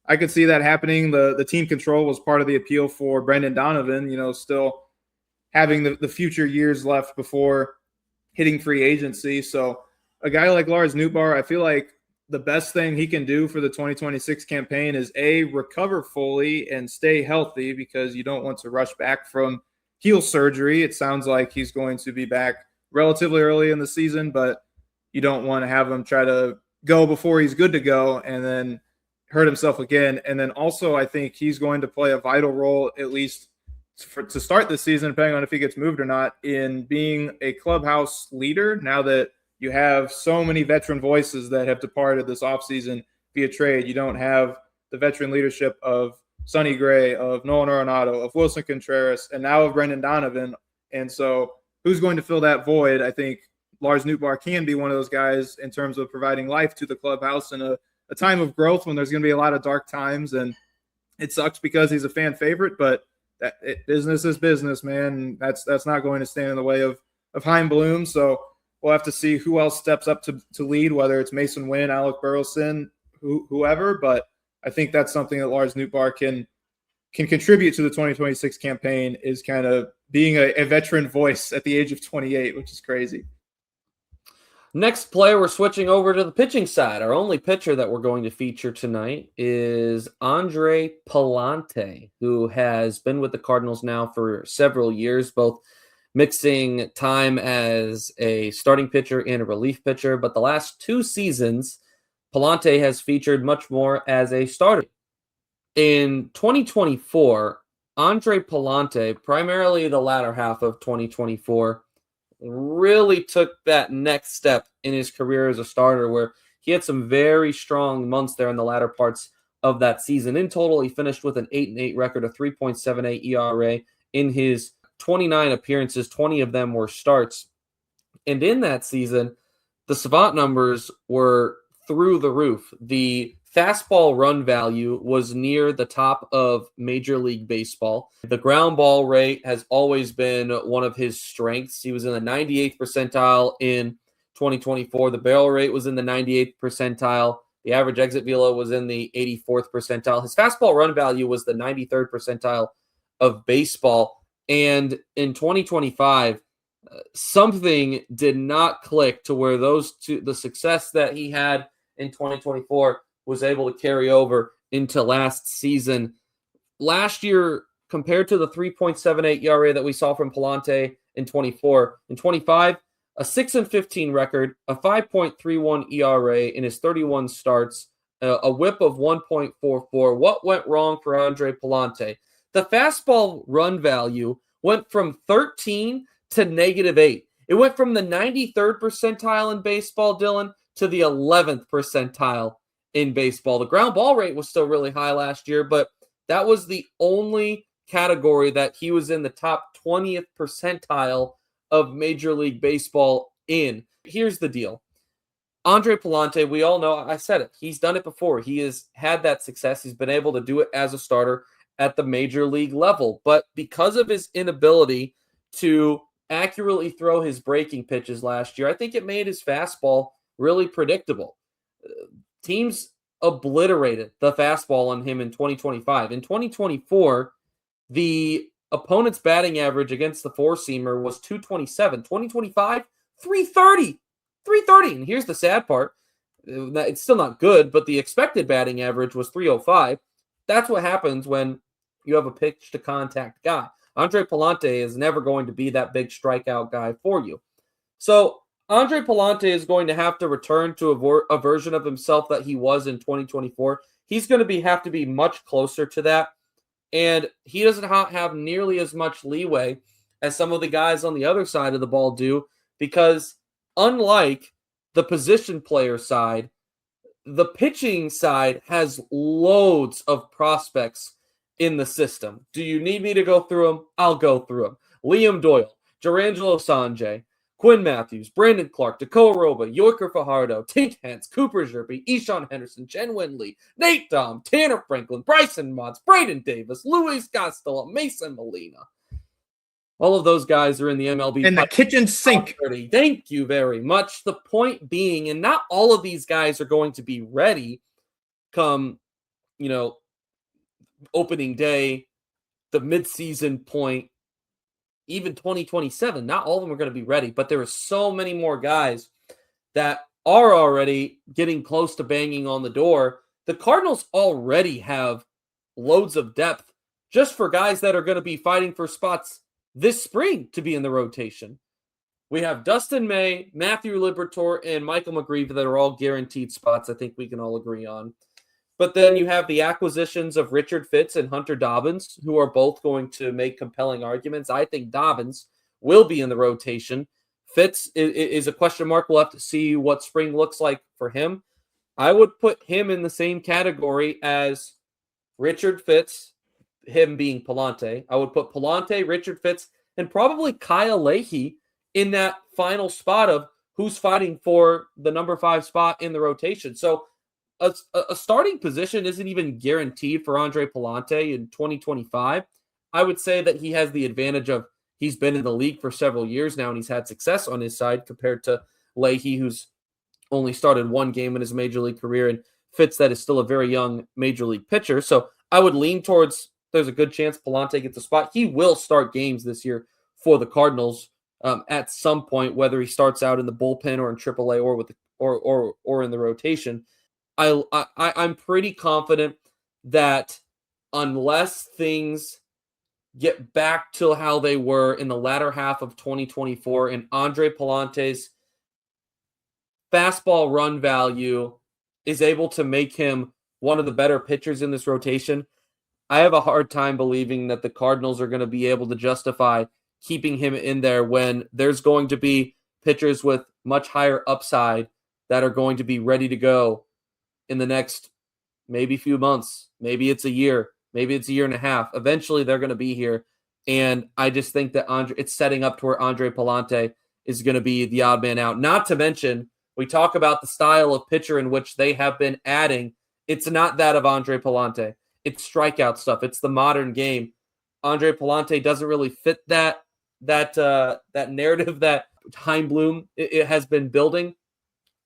I could see that happening. The team control was part of the appeal for Brendan Donovan, still having the future years left before hitting free agency. So a guy like Lars Nootbaar, I feel like the best thing he can do for the 2026 campaign is recover fully and stay healthy, because you don't want to rush back from heel surgery. It sounds like he's going to be back relatively early in the season, but you don't want to have him try to go before he's good to go and then hurt himself again. And then also I think he's going to play a vital role, at least to start the season, depending on if he gets moved or not, in being a clubhouse leader now that you have so many veteran voices that have departed this offseason via trade. You don't have the veteran leadership of Sonny Gray, of Nolan Arenado, of Wilson Contreras, and now of Brendan Donovan. And so who's going to fill that void? I think Lars Nootbaar can be one of those guys in terms of providing life to the clubhouse in a time of growth when there's going to be a lot of dark times. And it sucks because he's a fan favorite, but business is business, man. That's not going to stand in the way of Chaim Bloom. So we'll have to see who else steps up to lead, whether it's Mason Wynn, Alec Burleson, whoever. But I think that's something that Lars Nootbaar can contribute to the 2026 campaign, is kind of being a veteran voice at the age of 28, which is crazy. Next player, we're switching over to the pitching side. Our only pitcher that we're going to feature tonight is Andre Pallante, who has been with the Cardinals now for several years, both mixing time as a starting pitcher and a relief pitcher. But the last 2 seasons, Pallante has featured much more as a starter. In 2024, Andre Pallante, primarily the latter half of 2024, really took that next step in his career as a starter, where he had some very strong months there in the latter parts of that season. In total, he finished with an 8-8 record, a 3.78 ERA in his 29 appearances. 20 of them were starts. And in that season, the savant numbers were through the roof. The fastball run value was near the top of Major League Baseball. The ground ball rate has always been one of his strengths. He was in the 98th percentile in 2024. The barrel rate was in the 98th percentile. The average exit velo was in the 84th percentile. His fastball run value was the 93rd percentile of baseball. And in 2025, something did not click to where the success that he had in 2024 was able to carry over into last season. Last year, compared to the 3.78 ERA that we saw from Pallante in 24, in 25, a 6-15 record, a 5.31 ERA in his 31 starts, a whip of 1.44. What went wrong for Andre Pallante? the fastball run value went from 13 to -8. It went from the 93rd percentile in baseball, Dylan, to the 11th percentile in baseball. The ground ball rate was still really high last year, but that was the only category that he was in the top 20th percentile of Major League Baseball in. Here's the deal. Andre Pallante, we all know, I said it, he's done it before. He has had that success. He's been able to do it as a starter at the major league level. But because of his inability to accurately throw his breaking pitches last year, I think it made his fastball really predictable. Teams obliterated the fastball on him in 2025. In 2024, the opponent's batting average against the four-seamer was 227. 2025, 330. 330. And here's the sad part. It's still not good, but the expected batting average was 305. That's what happens when you have a pitch-to-contact guy. Andre Pallante is never going to be that big strikeout guy for you. So Andre Pallante is going to have to return to a version of himself that he was in 2024. He's going to have to be much closer to that. And he doesn't have nearly as much leeway as some of the guys on the other side of the ball do, because unlike the position player side, the pitching side has loads of prospects in the system. Do you need me to go through them? I'll go through them. Liam Doyle, Jarangelo Sanjay, Quinn Matthews, Brandon Clark, Dakota Roba, Yorker Fajardo, Tink Hance, Cooper Zerbe, Ishan Henderson, Jen Winley, Nate Dom, Tanner Franklin, Bryson Motts, Braden Davis, Luis Costello, Mason Molina. All of those guys are in the MLB. In the kitchen sink. Thank you very much. The point being, and not all of these guys are going to be ready come, opening day, the midseason point, even 2027. Not all of them are going to be ready, but there are so many more guys that are already getting close to banging on the door. The Cardinals already have loads of depth just for guys that are going to be fighting for spots this spring to be in the rotation. We have Dustin May, Matthew Liberatore, and Michael McGreevy that are all guaranteed spots. I think we can all agree on. But then you have the acquisitions of Richard Fitts and Hunter Dobbins, who are both going to make compelling arguments. I think Dobbins will be in the rotation. Fitts is a question mark. We'll have to see what spring looks like for him. I would put him in the same category as Richard Fitts, him being Pallante. I would put Pallante, Richard Fitts, and probably Kyle Leahy in that final spot of who's fighting for the number 5 spot in the rotation. So a starting position isn't even guaranteed for Andre Pallante in 2025. I would say that he has the advantage of he's been in the league for several years now and he's had success on his side compared to Leahy, who's only started one game in his major league career, and Fitts that is still a very young major league pitcher. So I would lean towards there's a good chance Pallante gets a spot. He will start games this year for the Cardinals at some point, whether he starts out in the bullpen or in AAA or with or in the rotation. I'm pretty confident that unless things get back to how they were in the latter half of 2024 and Andre Pallante's fastball run value is able to make him one of the better pitchers in this rotation, I have a hard time believing that the Cardinals are going to be able to justify keeping him in there when there's going to be pitchers with much higher upside that are going to be ready to go in the next maybe few months. Maybe it's a year. Maybe it's a year and a half. Eventually, they're going to be here. And I just think that it's setting up to where Andre Pallante is going to be the odd man out. Not to mention, we talk about the style of pitcher in which they have been adding. It's not that of Andre Pallante. It's strikeout stuff. It's the modern game. Andre Pallante doesn't really fit that narrative that Chaim Bloom it has been building.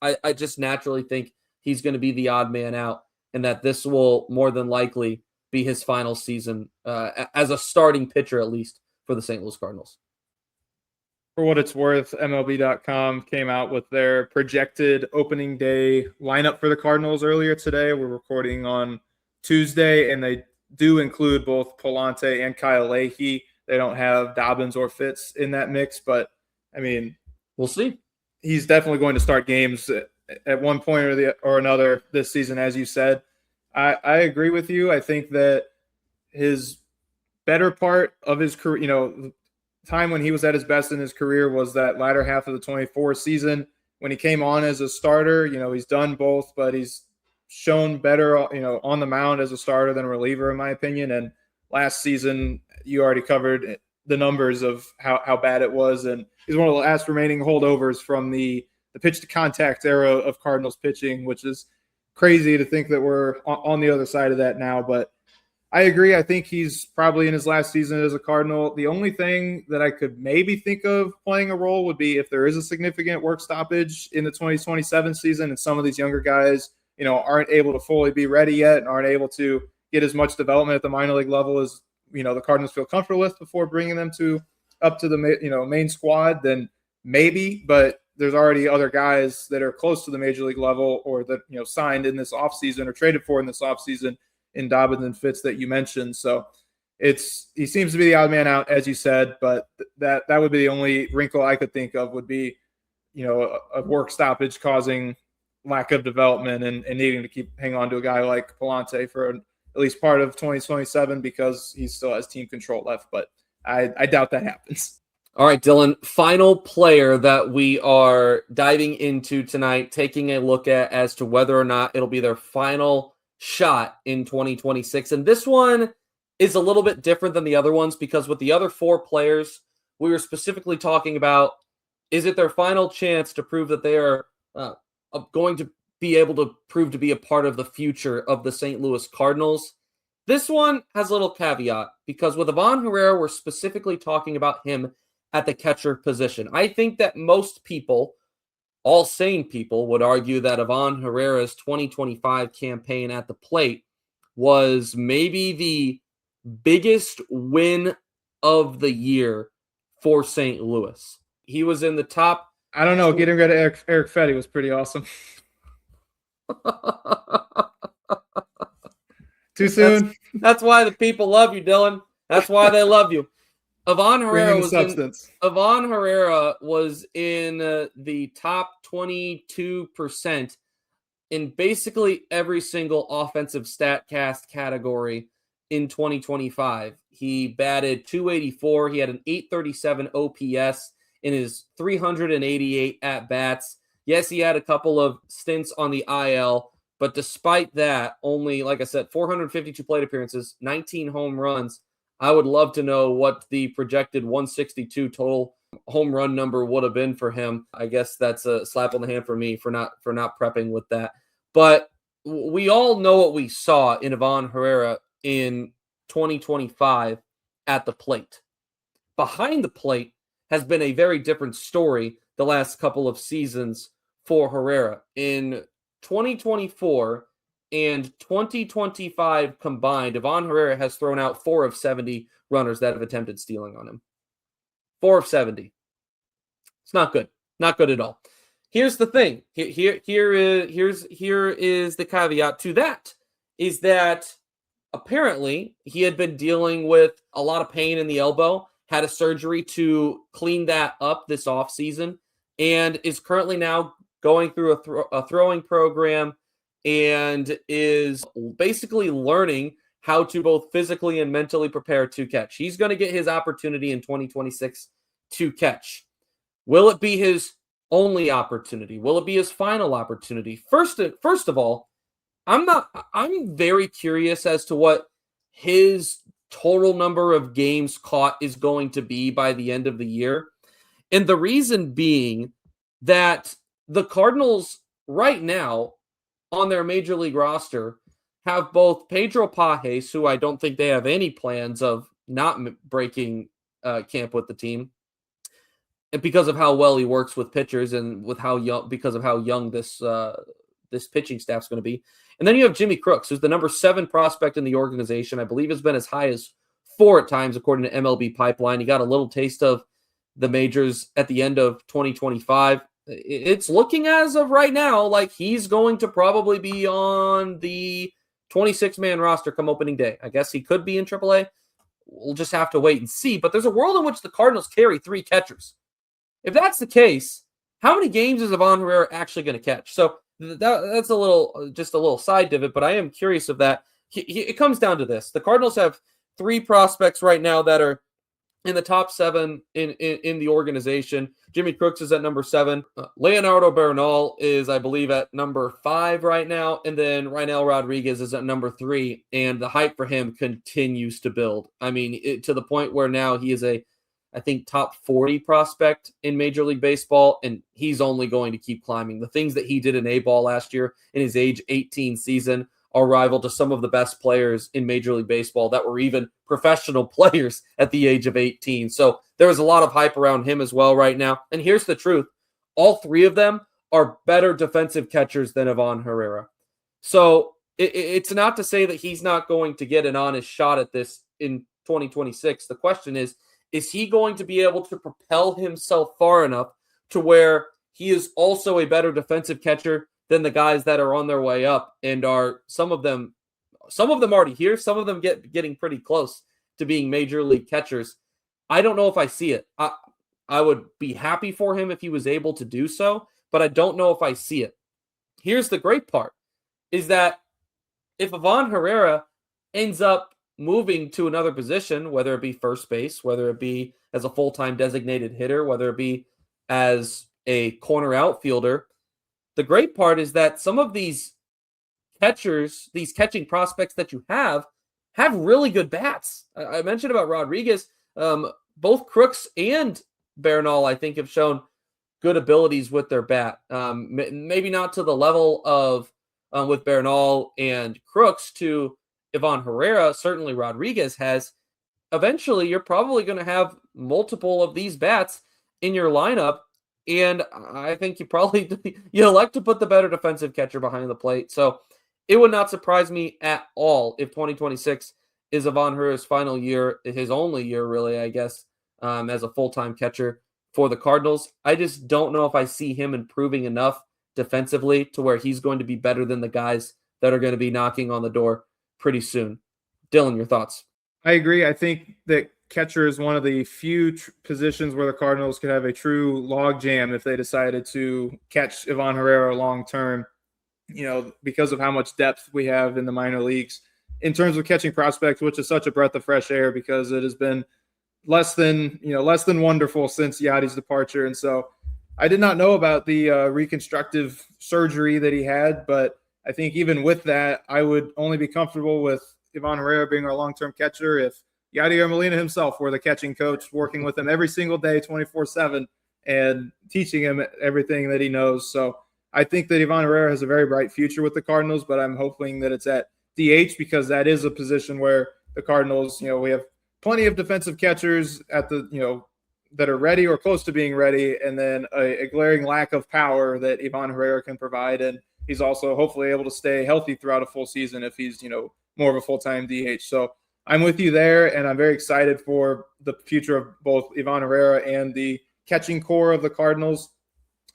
I just naturally think he's going to be the odd man out, and that this will more than likely be his final season as a starting pitcher, at least for the St. Louis Cardinals. For what it's worth, MLB.com came out with their projected opening day lineup for the Cardinals earlier today. We're recording on Tuesday, and they do include both Pallante and Kyle Leahy. They don't have Dobbins or Fitts in that mix, but, I mean, we'll see. He's definitely going to start games at one point or another this season, as you said. I agree with you. I think that his better part of his career, the time when he was at his best in his career was that latter half of the 24 season when he came on as a starter. He's done both, but he's shown better, on the mound as a starter than a reliever, in my opinion. And last season, you already covered the numbers of how bad it was. And he's one of the last remaining holdovers from the pitch to contact era of Cardinals pitching, which is crazy to think that we're on the other side of that now. But I agree. I think he's probably in his last season as a Cardinal. The only thing that I could maybe think of playing a role would be if there is a significant work stoppage in the 2027 season and some of these younger guys, aren't able to fully be ready yet and aren't able to get as much development at the minor league level as, the Cardinals feel comfortable with before bringing them up to the, main squad, then maybe. But there's already other guys that are close to the major league level or that, signed in this offseason or traded for in this offseason in Dobbins and Fitz that you mentioned. So he seems to be the odd man out, as you said, but that would be the only wrinkle I could think of would be, a work stoppage causing lack of development and needing to hang on to a guy like Pallante for at least part of 2027 because he still has team control left. But I doubt that happens. All right, Dylan, final player that we are diving into tonight, taking a look at as to whether or not it'll be their final shot in 2026. And this one is a little bit different than the other ones because with the other four players, we were specifically talking about, is it their final chance to prove that they are going to be able to prove to be a part of the future of the St. Louis Cardinals? This one has a little caveat because with Iván Herrera, we're specifically talking about him at the catcher position. I think that most people, all sane people, would argue that Iván Herrera's 2025 campaign at the plate was maybe the biggest win of the year for St. Louis. He was in the top. I don't know. Getting rid of Eric Fetty was pretty awesome. Too soon. That's why the people love you, Dylan. That's why they love you. Iván Herrera was in the top 22% in basically every single offensive StatCast category in 2025. He batted .284. He had an .837 OPS in his 388 at-bats. Yes, he had a couple of stints on the IL, but despite that, only, like I said, 452 plate appearances, 19 home runs. I would love to know what the projected 162 total home run number would have been for him. I guess that's a slap on the hand for me for not prepping with that. But we all know what we saw in Iván Herrera in 2025 at the plate. Behind the plate has been a very different story the last couple of seasons for Herrera. In 2024 and 2025 combined, Iván Herrera has thrown out 4 of 70 runners that have attempted stealing on him. 4 of 70. It's not good. Not good at all. Here's the thing. Here is the caveat to that, is that apparently he had been dealing with a lot of pain in the elbow, had a surgery to clean that up this offseason, and is currently now going through a throwing program and is basically learning how to both physically and mentally prepare to catch. He's going to get his opportunity in 2026 to catch. Will it be his only opportunity? Will it be his final opportunity? First of all, I'm very curious as to what his total number of games caught is going to be by the end of the year. And the reason being that the Cardinals right now on their major league roster have both Pedro Pajes, who I don't think they have any plans of not breaking camp with the team, and because of how well he works with pitchers and with how young, because of how young this pitching staff's going to be. And then you have Jimmy Crooks, who's the number 7 prospect in the organization. I believe has been as high as 4 at times, according to MLB Pipeline. He got a little taste of the majors at the end of 2025. It's looking as of right now like he's going to probably be on the 26-man roster come opening day. I guess he could be in AAA. We'll just have to wait and see. But there's a world in which the Cardinals carry 3 catchers. If that's the case, how many games is Iván Herrera actually going to catch? So that's just a little side divot, but I am curious of that. It comes down to this. The Cardinals have three prospects right now that are in the top 7 in the organization. Jimmy Crooks is at number 7. Leonardo Bernal is, I believe, at number 5 right now. And then Reinel Rodriguez is at number 3. And the hype for him continues to build. I mean, to the point where now he is I think, top 40 prospect in Major League Baseball. And he's only going to keep climbing. The things that he did in A-ball last year in his age 18 season are rival to some of the best players in Major League Baseball that were even professional players at the age of 18. So there was a lot of hype around him as well right now. And here's the truth. All three of them are better defensive catchers than Iván Herrera. So it's not to say that he's not going to get an honest shot at this in 2026. The question is he going to be able to propel himself far enough to where he is also a better defensive catcher than the guys that are on their way up and are some of them already here. Some of them getting pretty close to being major league catchers. I don't know if I see it. I would be happy for him if he was able to do so, but I don't know if I see it. Here's the great part is that if Iván Herrera ends up moving to another position, whether it be first base, whether it be as a full-time designated hitter, whether it be as a corner outfielder, the great part is that some of these catchers, these catching prospects that you have really good bats. I mentioned about Rodriguez. Both Crooks and Bernal, I think, have shown good abilities with their bat. Maybe not to the level of with Bernal and Crooks to Iván Herrera. Certainly Rodriguez has. Eventually, you're probably going to have multiple of these bats in your lineup. And I think you elect to put the better defensive catcher behind the plate. So it would not surprise me at all if 2026 is Iván Herrera's final year, his only year, really, I guess, as a full-time catcher for the Cardinals. I just don't know if I see him improving enough defensively to where he's going to be better than the guys that are going to be knocking on the door pretty soon. Dylan, your thoughts? I agree. I think that catcher is one of the few positions where the Cardinals could have a true log jam if they decided to catch Iván Herrera long term, because of how much depth we have in the minor leagues in terms of catching prospects, which is such a breath of fresh air because it has been less than wonderful since Yadi's departure. And so I did not know about the reconstructive surgery that he had, but I think even with that, I would only be comfortable with Iván Herrera being our long-term catcher if Yadier Molina himself were the catching coach, working with him every single day, 24/7, and teaching him everything that he knows. So I think that Iván Herrera has a very bright future with the Cardinals, but I'm hoping that it's at DH because that is a position where the Cardinals, we have plenty of defensive catchers at the, that are ready or close to being ready, and then a glaring lack of power that Iván Herrera can provide. And he's also hopefully able to stay healthy throughout a full season if he's, more of a full-time DH. So I'm with you there, and I'm very excited for the future of both Iván Herrera and the catching core of the Cardinals,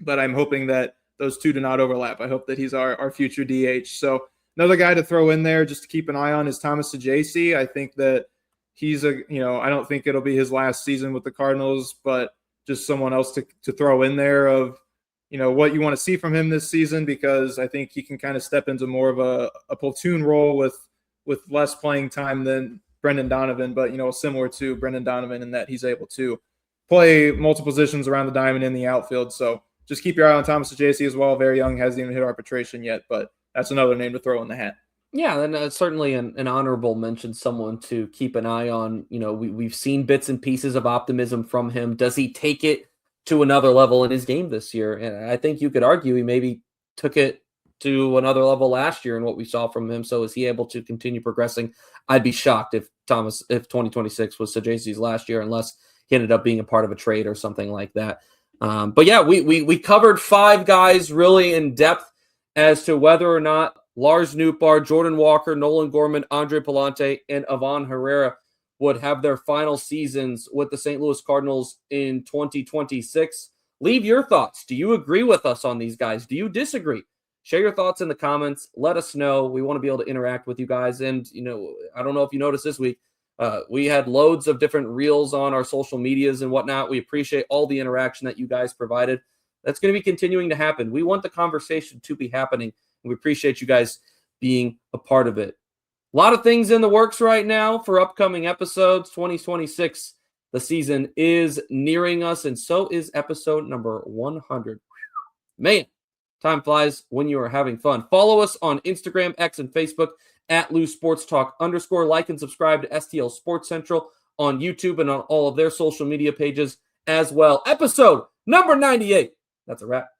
but I'm hoping that those two do not overlap. I hope that he's our future DH. So another guy to throw in there just to keep an eye on is Thomas Saggese. I think that he's I don't think it'll be his last season with the Cardinals, but just someone else to throw in there of, what you want to see from him this season, because I think he can kind of step into more of a platoon role with less playing time than Brendan Donovan, but, similar to Brendan Donovan in that he's able to play multiple positions around the diamond in the outfield. So just keep your eye on Thomas Saggese as well. Very young, hasn't even hit arbitration yet, but that's another name to throw in the hat. Yeah, and certainly an honorable mention, someone to keep an eye on. We've seen bits and pieces of optimism from him. Does he take it to another level in his game this year? And I think you could argue he maybe took it to another level last year in what we saw from him. So is he able to continue progressing? I'd be shocked if 2026 was Saggese's last year, unless he ended up being a part of a trade or something like that. But yeah, we covered 5 guys really in depth as to whether or not Lars Nootbaar, Jordan Walker, Nolan Gorman, Andre Pallante, and Iván Herrera would have their final seasons with the St. Louis Cardinals in 2026. Leave your thoughts. Do you agree with us on these guys? Do you disagree? Share your thoughts in the comments. Let us know. We want to be able to interact with you guys. And, I don't know if you noticed this week, we had loads of different reels on our social medias and whatnot. We appreciate all the interaction that you guys provided. That's going to be continuing to happen. We want the conversation to be happening, and we appreciate you guys being a part of it. A lot of things in the works right now for upcoming episodes. 2026, the season is nearing us, and so is episode number 100. Man, time flies when you are having fun. Follow us on Instagram, X, and Facebook at Loose Sports Talk _. Like and subscribe to STL Sports Central on YouTube and on all of their social media pages as well. Episode number 98. That's a wrap.